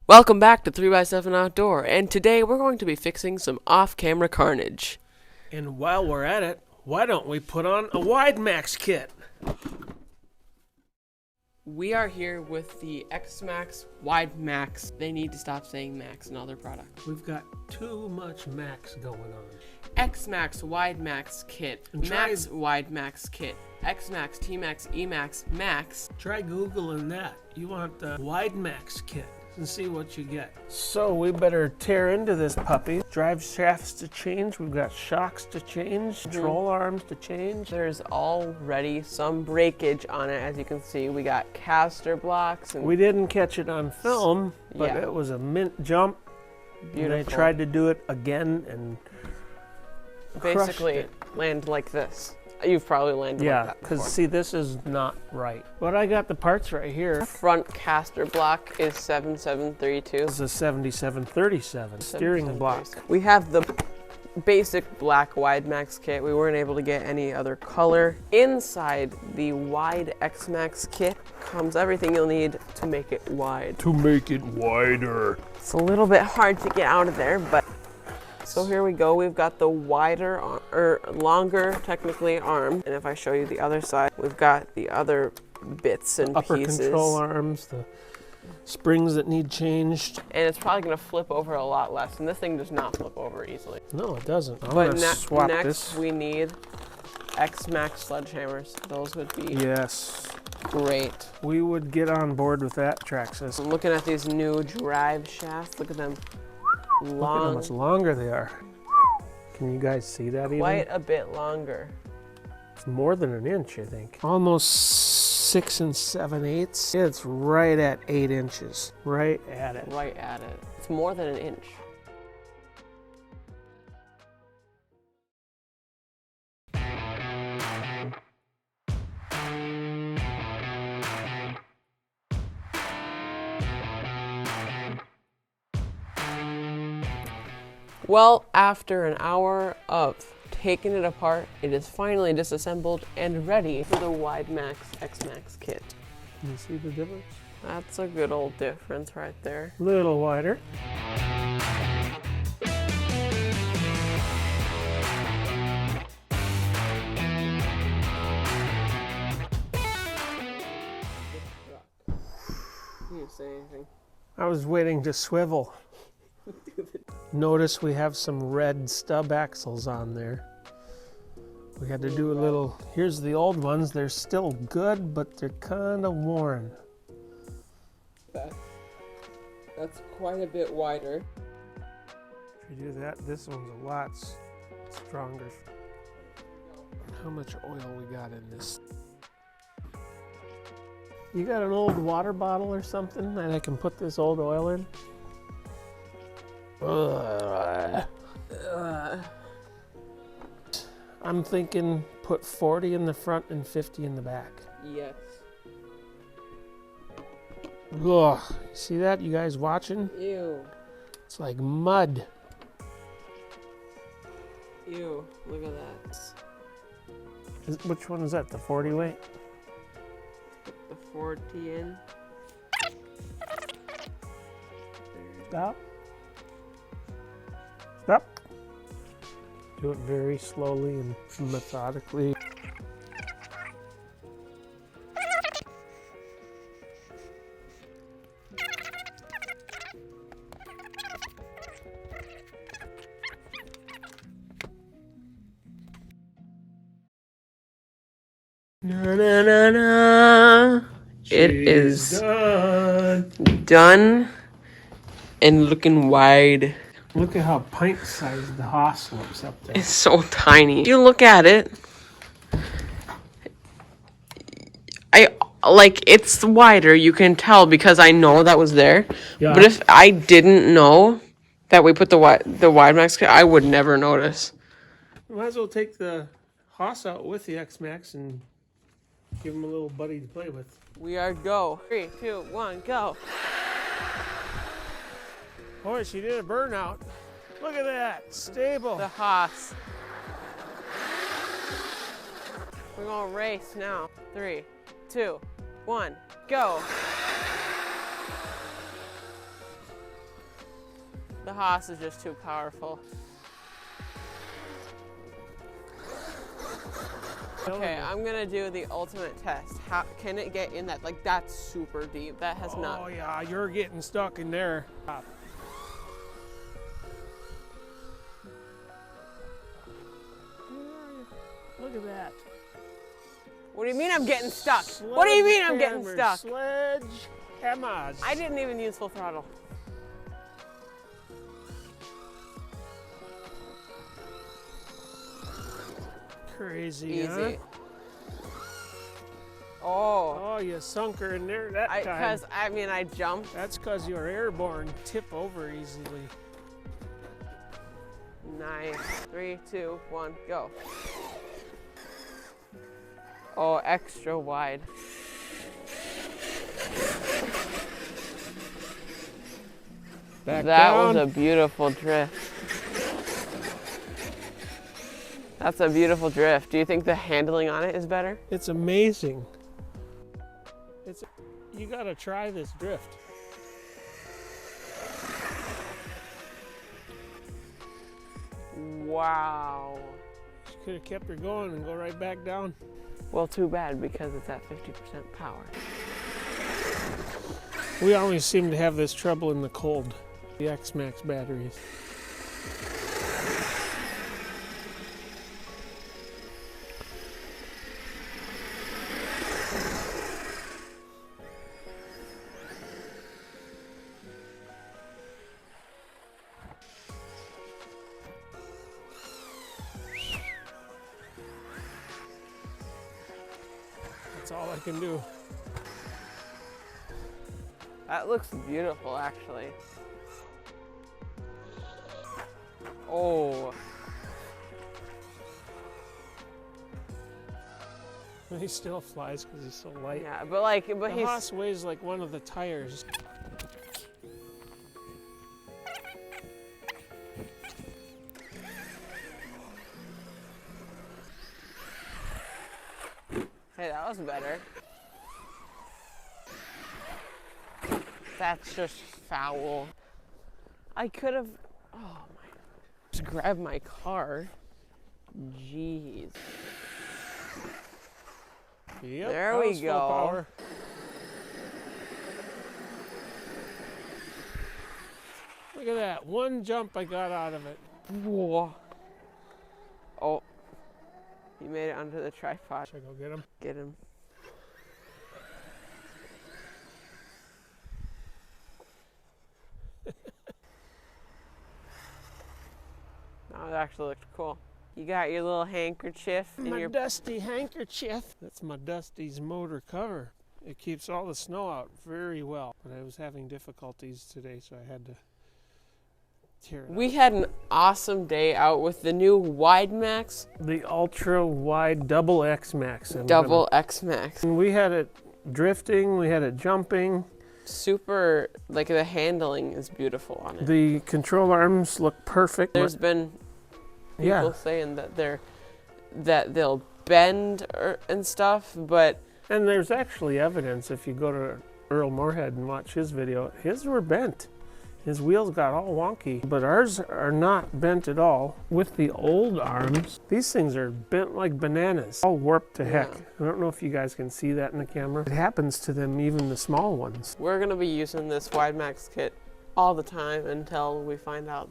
Welcome back to 3x7 Outdoor, and today we're going to be fixing some off-camera carnage. And while we're at it, why don't we put on a WideMaxx kit? We are here with the XMAXX WIDEMAXX. They need to stop saying Max in all their products. We've got too much Max going on. XMAXX WIDEMAXX kit, Max WIDEMAXX kit, XMAXX, TMAXX, EMAXX, Max. Try Googling that. You want the WideMaxx kit and see what you get. So we better tear into this puppy. Drive shafts to change. We've got shocks to change, control arms to change. There's already some breakage on it, as you can see. We got caster blocks. And we didn't catch it on film, but yeah, it was a mint jump. Beautiful. And I tried to do it again and basically land like this. You've probably landed like that before. because see, this is not right. But I got the parts right here. Front caster block is 7732. This is a 7737 steering block. We have the basic black WideMaxx kit. We weren't able to get any other color. Inside the wide XMAXX kit comes everything you'll need to make it wide. To make it wider. It's a little bit hard to get out of there, but so here we go. We've got the wider, or longer, technically, arm. And if I show you the other side, we've got the other bits and upper pieces. Control arms, the springs that need changed. And it's probably going to flip over a lot less. And this thing does not flip over easily. No, it doesn't. I'm but going to swap next this. we need XMAXX sledgehammers. Those would be great. We would get on board with that, traxxas. I'm looking at these new drive shafts. Look at them. Look at how much longer they are. Can you guys see that even? Quite a bit longer. It's more than an inch, I think. Almost 6 7/8. It's right at 8 inches. Right at it. Right at it. It's more than an inch. Well, after an hour of taking it apart, it is finally disassembled and ready for the WideMaxx XMAXX kit. Can you see the difference? That's a good old difference right there. A little wider. You didn't say anything. I was waiting to swivel. Notice we have some red stub axles on there. We had to do a little, here's the old ones. They're still good, but they're kind of worn. That's quite a bit wider. If you do that, this one's a lot stronger. How much oil we got in this? You got an old water bottle or something that I can put this old oil in? I'm thinking put 40 in the front and 50 in the back. Yes. Ugh. See that, you guys watching? Ew. It's like mud. Ew. Look at that. Which one is that, the 40 weight? The 40 in. Stop. Stop. Do it very slowly and methodically. Na na na na. It is done and looking wide. Look at how pint-sized the hoss looks up there. It's so tiny. If you look at it, it's wider. You can tell because I know that was there. Yeah. But if I didn't know that we put the WideMaxx kit, I would never notice. You might as well take the hoss out with the XMAXX and give him a little buddy to play with. We are go. 3, 2, 1, go. Boy, she did a burnout. Look at that, stable. The hoss. We're gonna race now. 3, 2, 1, go. The Haas is just too powerful. Okay, I'm gonna do the ultimate test. How can it get in that? Like, that's super deep. That has not. Oh yeah, you're getting stuck in there. Look at that. What do you mean I'm getting stuck? What do you mean I'm getting stuck? Sledgehammers. I didn't even use full throttle. Crazy, Easy. huh? Oh. Oh, you sunk her in there that time. Because, I mean, I jumped. That's because you're airborne. Tip over easily. Nice. 3, 2, 1, go. Oh, extra wide. Back That down. was a beautiful drift. That's a beautiful drift. Do you think the handling on it is better? It's amazing. You gotta try this drift. Wow. You could have kept her going and go right back down. Well, too bad because it's at 50% power. We always seem to have this trouble in the cold. The XMAXX batteries. That's all I can do. That looks beautiful, actually. Oh. He still flies because he's so light. Yeah, but The he's... Haas weighs like one of the tires. Hey, that was better. That's just foul. I could have... Oh, my... Just grab my car. Jeez. Yep, There we that was full go. power. Look at that. One jump I got out of it. Whoa. Oh. He made it under the tripod. Should I go get him? Get him. Oh, it actually looked cool. You got your little handkerchief in My your... dusty handkerchief. That's my Dusty's motor cover. It keeps all the snow out very well. But I was having difficulties today, so I had to tear it We out. had an awesome day out with the new WideMaxx, The ultra wide double XMAXX. double XMAXX. And we had it drifting, we had it jumping. Super, like the handling is beautiful on it. The control arms look perfect. There's been people saying that they'll bend and stuff, but And there's actually evidence if you go to Earl Moorhead and watch his video. His were bent. His wheels got all wonky, but ours are not bent at all. With the old arms, these things are bent like bananas, all warped to heck. Yeah. I don't know if you guys can see that in the camera. It happens to them, even the small ones. we're gonna be using this WideMaxx kit all the time until we find out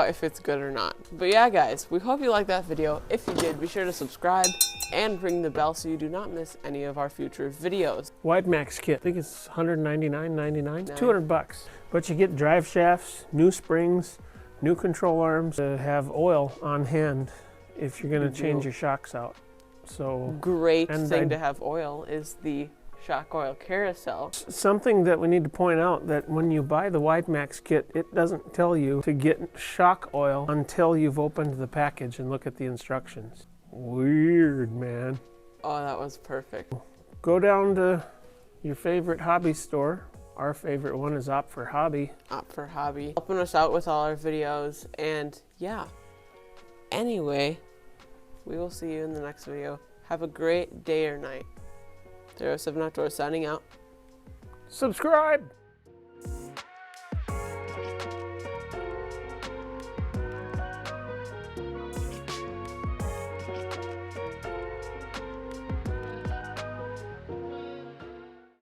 if it's good or not. But yeah, guys, we hope you liked that video. If you did, be sure to subscribe and ring the bell so you do not miss any of our future videos. WideMaxx kit, I think it's $199.99, Nice. $200. But you get drive shafts, new springs, new control arms, have oil on hand if you're gonna You change do. your shocks out. So Great And thing I- to have oil is the shock oil carousel. something that we need to point out, that when you buy the WideMaxx kit, it doesn't tell you to get shock oil until you've opened the package and look at the instructions. Weird, man. Oh, that was perfect. Go down to your favorite hobby store. Our favorite one is Opt for Hobby. Opt for Hobby. Helping us out with all our videos. And yeah. Anyway, we will see you in the next video. Have a great day or night. 07 Outdoors signing out. Subscribe!